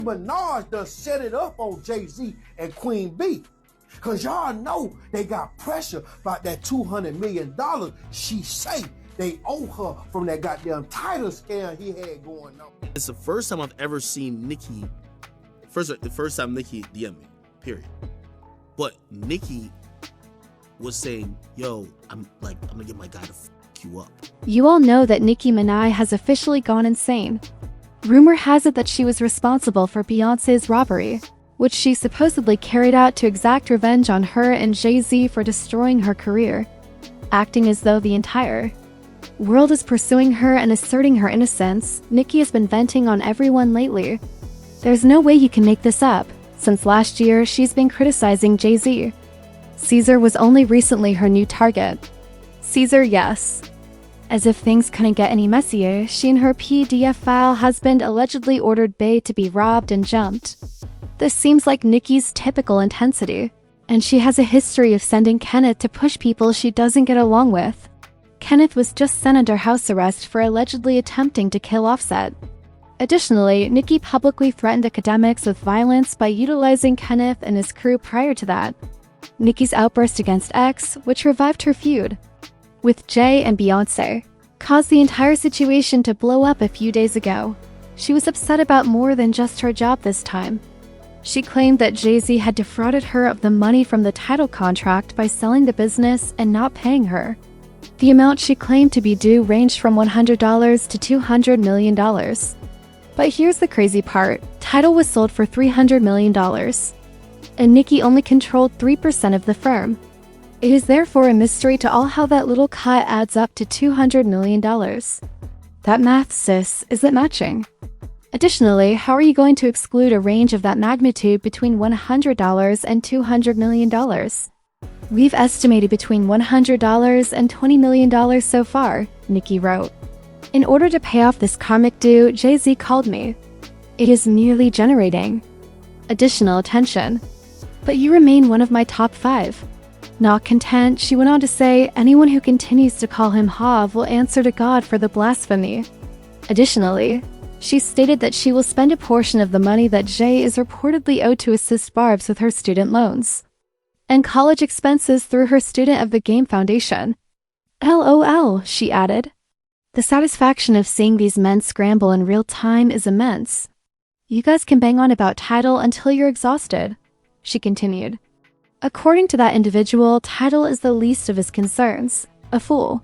Minaj done set it up on Jay-Z and Queen B. Cause y'all know they got pressure about that $200 million she say they owe her from that goddamn title scam he had going on. It's the first time I've ever seen Nicki, the first time Nicki DM'd me, period. But Nicki was saying, yo, I'm gonna get my guy to f you up. You all know that Nicki Minaj has officially gone insane. Rumor has it that she was responsible for Beyonce's robbery, which she supposedly carried out to exact revenge on her and Jay-Z for destroying her career, acting as though the entire world is pursuing her and asserting her innocence. Nicki has been venting on everyone lately. There's no way you can make this up. Since last year, she's been criticizing Jay-Z. Caesar was only recently her new target. Caesar, yes. As if things couldn't get any messier, she and her PDF husband allegedly ordered Bey to be robbed and jumped. This seems like Nicki's typical intensity, and she has a history of sending Kenneth to push people she doesn't get along with. Kenneth was just sent under house arrest for allegedly attempting to kill Offset. Additionally, Nicki publicly threatened academics with violence by utilizing Kenneth and his crew prior to that. Nicki's outburst against X, which revived her feud with Jay and Beyonce, caused the entire situation to blow up a few days ago. She was upset about more than just her job this time. She claimed that Jay-Z had defrauded her of the money from the title contract by selling the business and not paying her. The amount she claimed to be due ranged from $100 to $200 million. But here's the crazy part. Tidal was sold for $300 million, and Nicki only controlled 3% of the firm. It is therefore a mystery to all how that little cut adds up to $200 million. That math, sis, isn't matching. Additionally, how are you going to exclude a range of that magnitude between $100 and $200 million? We've estimated between $100 and $20 million so far, Nicki wrote. In order to pay off this karmic due, Jay-Z called me. It is merely generating additional attention. But you remain one of my top 5. Not content, she went on to say, anyone who continues to call him Hav will answer to God for the blasphemy. Additionally, she stated that she will spend a portion of the money that Jay is reportedly owed to assist Barbs with her student loans and college expenses through her Student of the Game Foundation. LOL, she added. The satisfaction of seeing these men scramble in real time is immense. You guys can bang on about Tidal until you're exhausted, she continued. According to that individual, Tidal is the least of his concerns. A fool.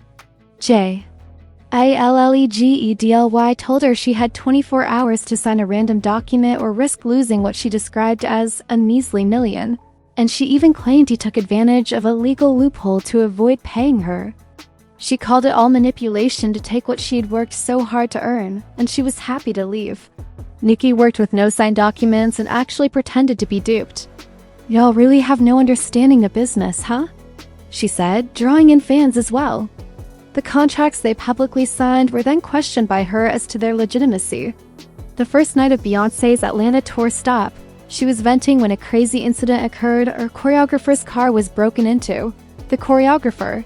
Allegedly told her she had 24 hours to sign a random document or risk losing what she described as a measly million, and she even claimed he took advantage of a legal loophole to avoid paying her. She called it all manipulation to take what she'd worked so hard to earn, and she was happy to leave. Nicki worked with no signed documents and actually pretended to be duped. Y'all really have no understanding of business, huh? She said, drawing in fans as well. The contracts they publicly signed were then questioned by her as to their legitimacy. The first night of Beyonce's Atlanta tour stop, she was venting when a crazy incident occurred. Her choreographer's car was broken into. The choreographer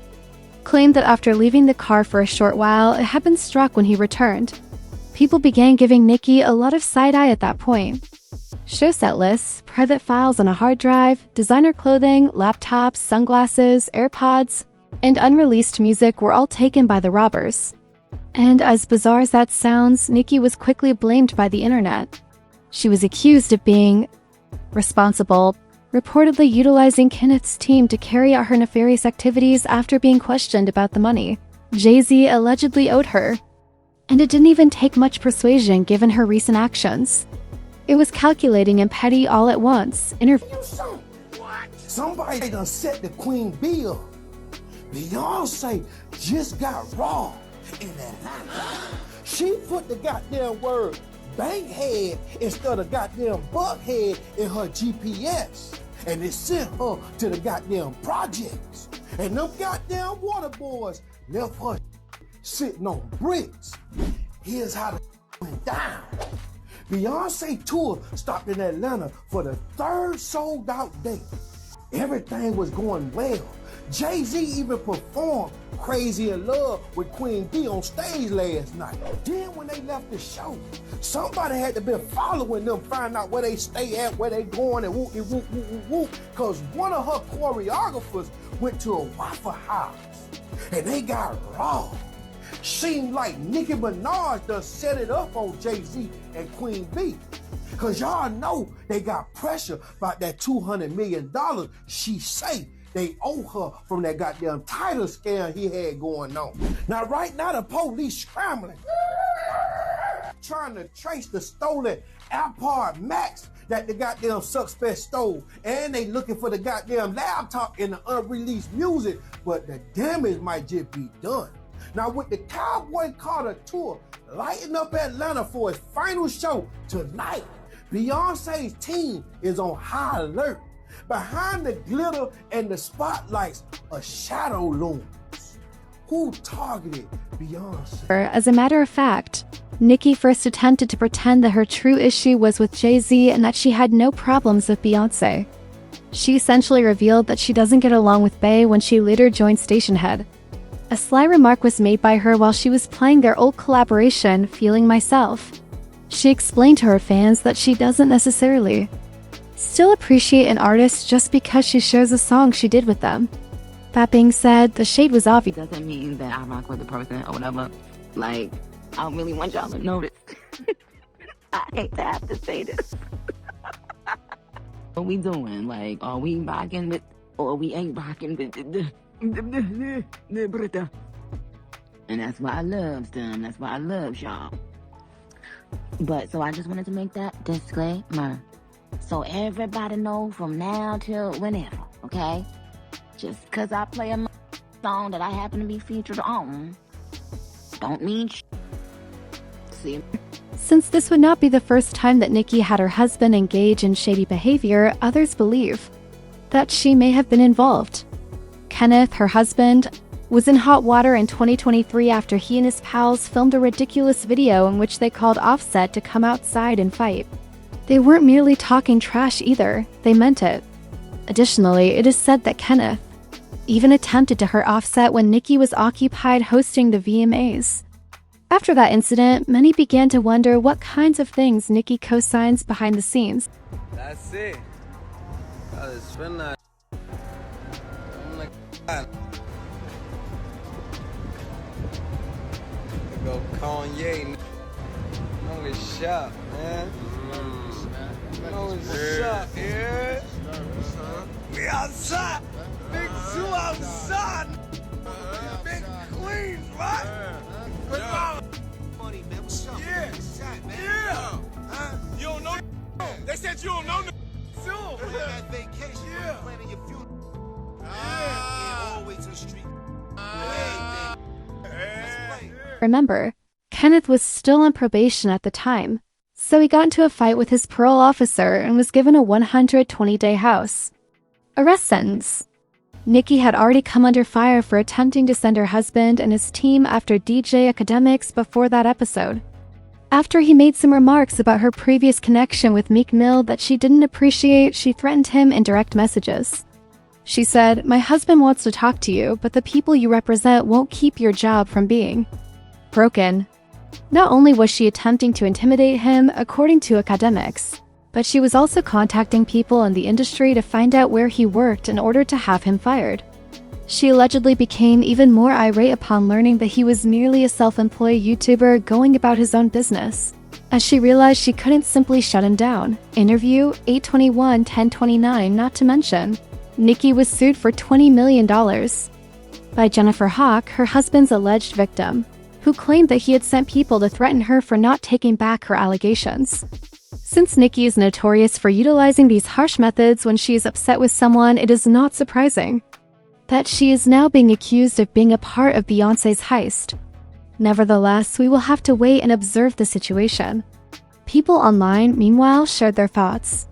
claimed that after leaving the car for a short while, it had been struck when he returned. People began giving Nicki a lot of side-eye at that point. Show set lists, private files on a hard drive, designer clothing, laptops, sunglasses, AirPods, and unreleased music were all taken by the robbers. And as bizarre as that sounds, Nicki was quickly blamed by the internet. She was accused of being responsible, reportedly utilizing Kenneth's team to carry out her nefarious activities after being questioned about the money Jay-Z allegedly owed her. And it didn't even take much persuasion given her recent actions. It was calculating and petty all at once. Somebody done set the Queen Bee up. Beyonce just got robbed in Atlanta. She put the goddamn word bankhead instead of goddamn buckhead in her GPS. And it sent her to the goddamn projects. And them goddamn water boys left her sitting on bricks. Here's how the went down. Beyonce tour stopped in Atlanta for the 3rd sold-out day. Everything was going well. Jay-Z even performed Crazy in Love with Queen B on stage last night. Then when they left the show, somebody had to be following them, find out where they stay at, where they going, and whoop, whoop, whoop, whoop, whoop. Cause one of her choreographers went to a Waffle House and they got raw. Seemed like Nicki Minaj done set it up on Jay-Z and Queen B. Cause y'all know they got pressure about that $200 million she say they owe her from that goddamn title scam he had going on. Now right now the police scrambling, trying to trace the stolen AirPod Max that the goddamn suspect stole. And they looking for the goddamn laptop and the unreleased music, but the damage might just be done. Now with the Cowboy Carter tour lighting up Atlanta for its final show tonight, Beyonce's team is on high alert. Behind the glitter and the spotlights, a shadow looms. Who targeted Beyonce? As a matter of fact, Nicki first attempted to pretend that her true issue was with Jay-Z and that she had no problems with Beyonce. She essentially revealed that she doesn't get along with Bey when she later joined Stationhead. A sly remark was made by her while she was playing their old collaboration, Feeling Myself. She explained to her fans that she doesn't necessarily still appreciate an artist just because she shares a song she did with them. That being said, the shade was obvious. Doesn't mean that I rock with the person or whatever. Like, I don't really want y'all to notice. I hate to have to say this. What we doing? Like, are we rocking with, or we ain't rocking with and that's why I love them. That's why I love y'all. But, so I just wanted to make that disclaimer. So everybody know from now till whenever, okay? Just because I play a song that I happen to be featured on, don't mean See? Since this would not be the first time that Nicki had her husband engage in shady behavior, others believe that she may have been involved. Kenneth, her husband, was in hot water in 2023 after he and his pals filmed a ridiculous video in which they called Offset to come outside and fight. They weren't merely talking trash either, they meant it. Additionally, it is said that Kenneth even attempted to hurt Offset when Nicki was occupied hosting the VMAs. After that incident, many began to wonder what kinds of things Nicki co-signs behind the scenes. That's it. I just spend that. I'm like, God. Go Kanye. Know it's shop, man. Know it's shop, yeah. We outside. Big Zoo outside. Big Queens, right? Money, man. What's up? Yeah. Yeah. You don't know. They said you don't know. Zoo. We're at vacation. Yeah. Planning your funeral. Yeah. All the way to the street. Remember, Kenneth was still on probation at the time, so he got into a fight with his parole officer and was given a 120-day house arrest sentence. Nicki had already come under fire for attempting to send her husband and his team after DJ Academics before that episode. After he made some remarks about her previous connection with Meek Mill that she didn't appreciate, she threatened him in direct messages. She said, "My husband wants to talk to you, but the people you represent won't keep your job from being broken." Not only was she attempting to intimidate him, according to Academics, but she was also contacting people in the industry to find out where he worked in order to have him fired. She allegedly became even more irate upon learning that he was merely a self-employed YouTuber going about his own business, as she realized she couldn't simply shut him down. Interview 8/21/1029. Not to mention, Nicki was sued for $20 million by Jennifer Hawk, her husband's alleged victim, who claimed that he had sent people to threaten her for not taking back her allegations. Since Nicki is notorious for utilizing these harsh methods when she is upset with someone, it is not surprising that she is now being accused of being a part of Beyonce's heist. Nevertheless, we will have to wait and observe the situation. People online, meanwhile, shared their thoughts.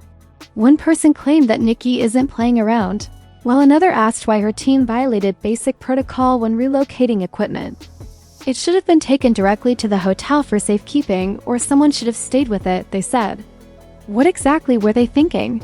One person claimed that Nicki isn't playing around, while another asked why her team violated basic protocol when relocating equipment. It should have been taken directly to the hotel for safekeeping, or someone should have stayed with it, they said. What exactly were they thinking?